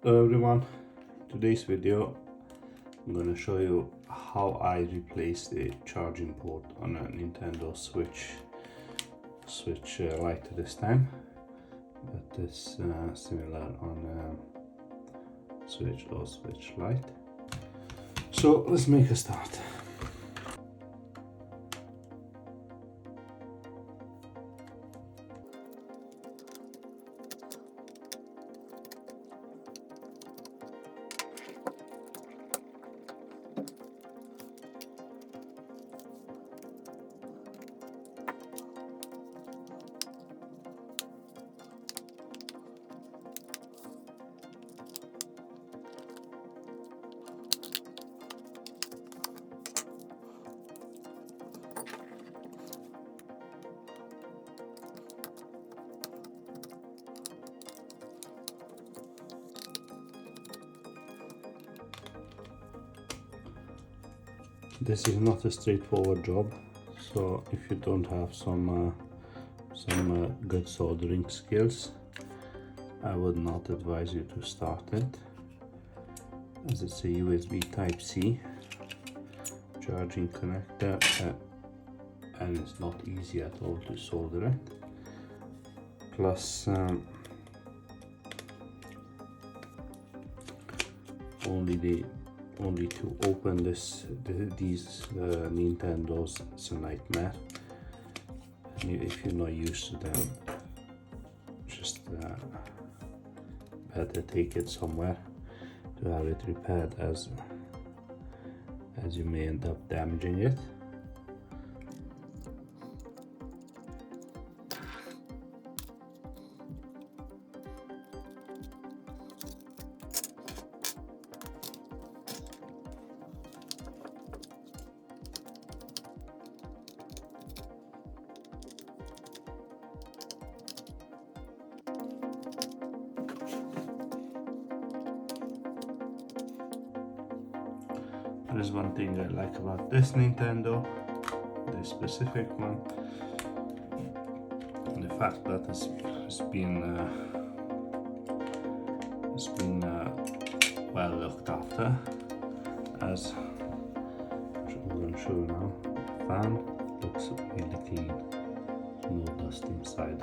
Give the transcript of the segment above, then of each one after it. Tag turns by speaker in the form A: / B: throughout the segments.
A: Hello everyone, today's video I'm going to show you how I replace the charging port on a Nintendo Switch Lite this time, but it's similar on Switch or Switch Lite. So let's make a start. This is not a straightforward job, so if you don't have some good soldering skills, I would not advise you to start it, as it's a USB Type-C charging connector and it's not easy at all to solder it. Plus only to open these Nintendos, it's a nightmare. If you're not used to them, just better take it somewhere to have it repaired, as you may end up damaging it. There's one thing I like about this Nintendo, this specific one, the fact that it's been well looked after. As I'm going to show you now, the fan looks really clean, no dust inside.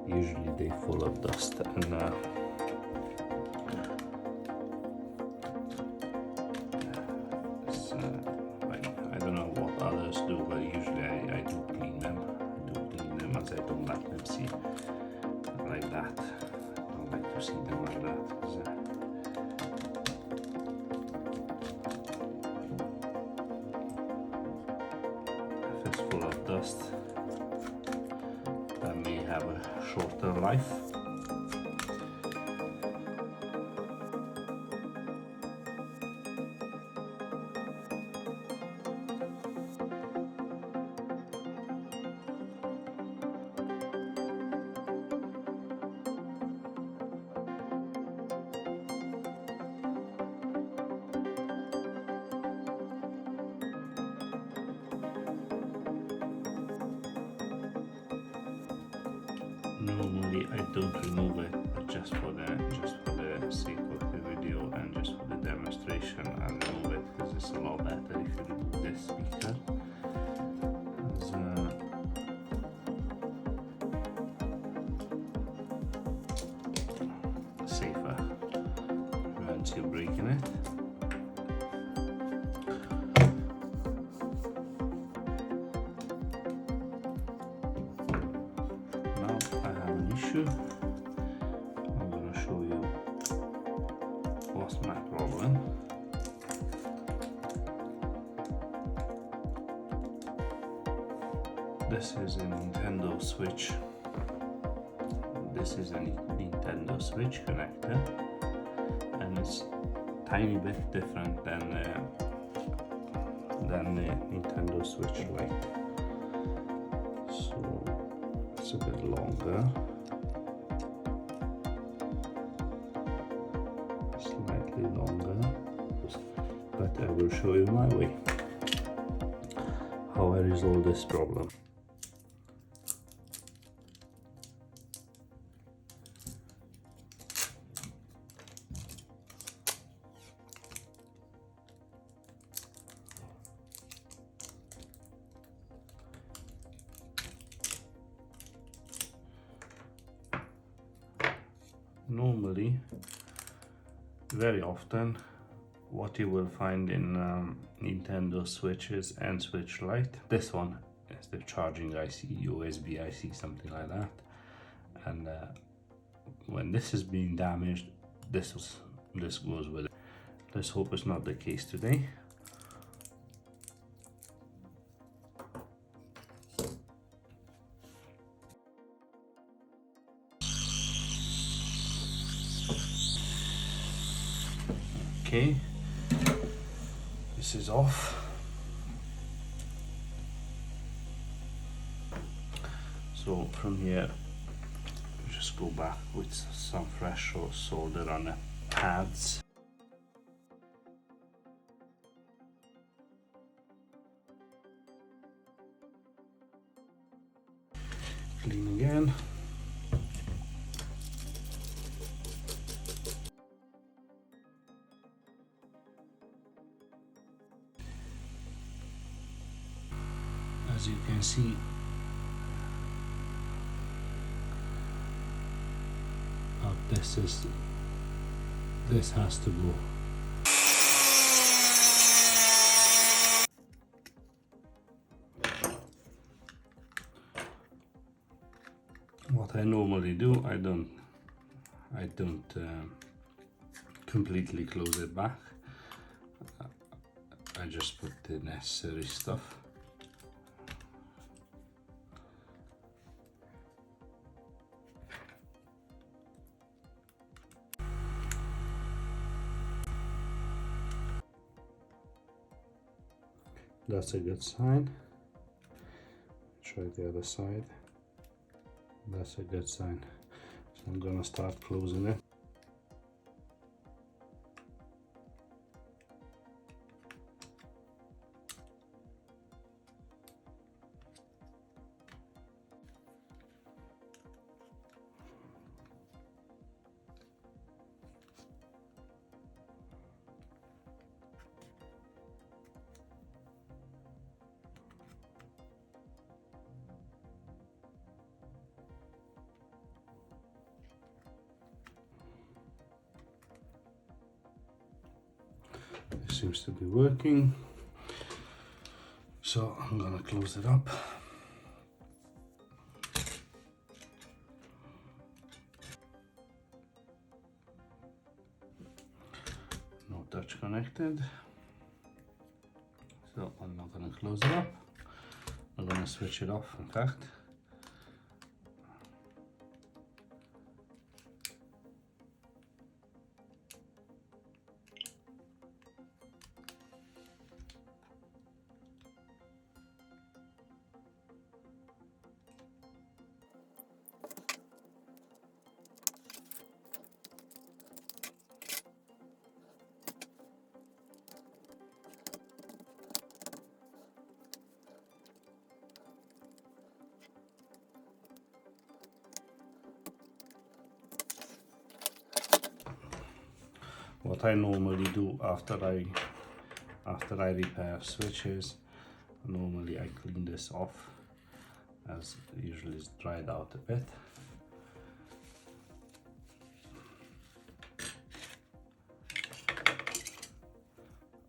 A: Usually they're full of dust, and I don't know what others do, but usually I do clean them. As I don't like them see like that. I don't like to see them like that. If it's full of dust, that may have a shorter life. Normally I don't remove it, but just for the sake of the video and just for the demonstration, I remove it because it's a lot better if you remove this speaker. It's safer, prevents you breaking it. I'm going to show you what's my problem. This is a Nintendo Switch. This is a Nintendo Switch connector, and it's tiny bit different than the Nintendo Switch Lite. So it's a bit longer. Slightly longer, but I will show you my way how I resolve this problem. normally, very often, what you will find in Nintendo Switches and Switch Lite, this one is the charging IC, USB IC, something like that. And when this is being damaged, this goes with it. Let's hope it's not the case today. Okay, this is off. So from here, just go back with some fresh solder on the pads. Clean again. As you can see, this has to go. What I normally do, I don't completely close it back. I just put the necessary stuff. That's a good sign. Try the other side. That's a good sign. So I'm gonna start closing it. It seems to be working, so I'm gonna close it up. No touch connected, so I'm not gonna close it up. I'm gonna switch it off, in fact. What I normally do after I repair switches, normally I clean this off, as usually it's dried out a bit.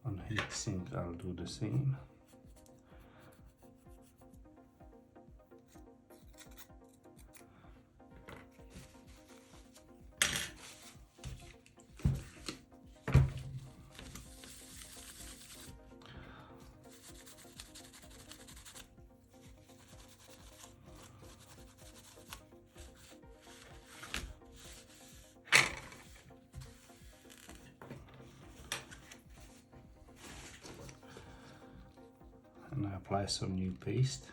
A: On heatsink I'll do the same. And I apply some new paste.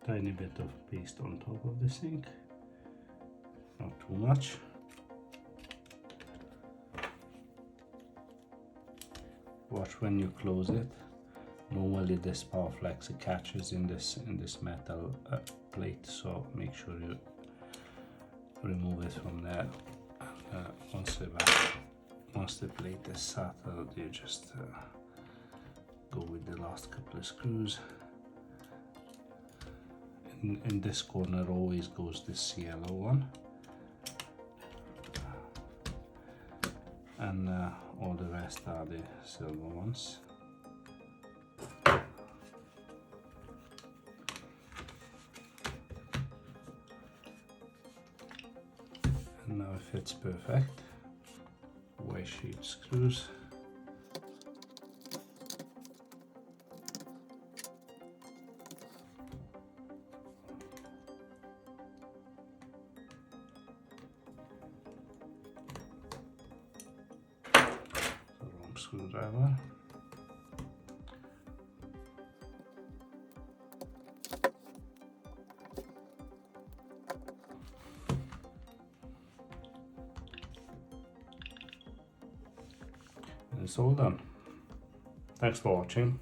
A: tiny bit of paste on top of the sink, not too much. Watch when you close it. Normally this power flexor catches in this metal plate, so make sure you remove it from there. Once the plate is settled, you just go with the last couple of screws. In this corner always goes this yellow one, and all the rest are the silver ones. And now it fits perfect. Y shaped screws. Screwdriver. And it's all done. Thanks for watching.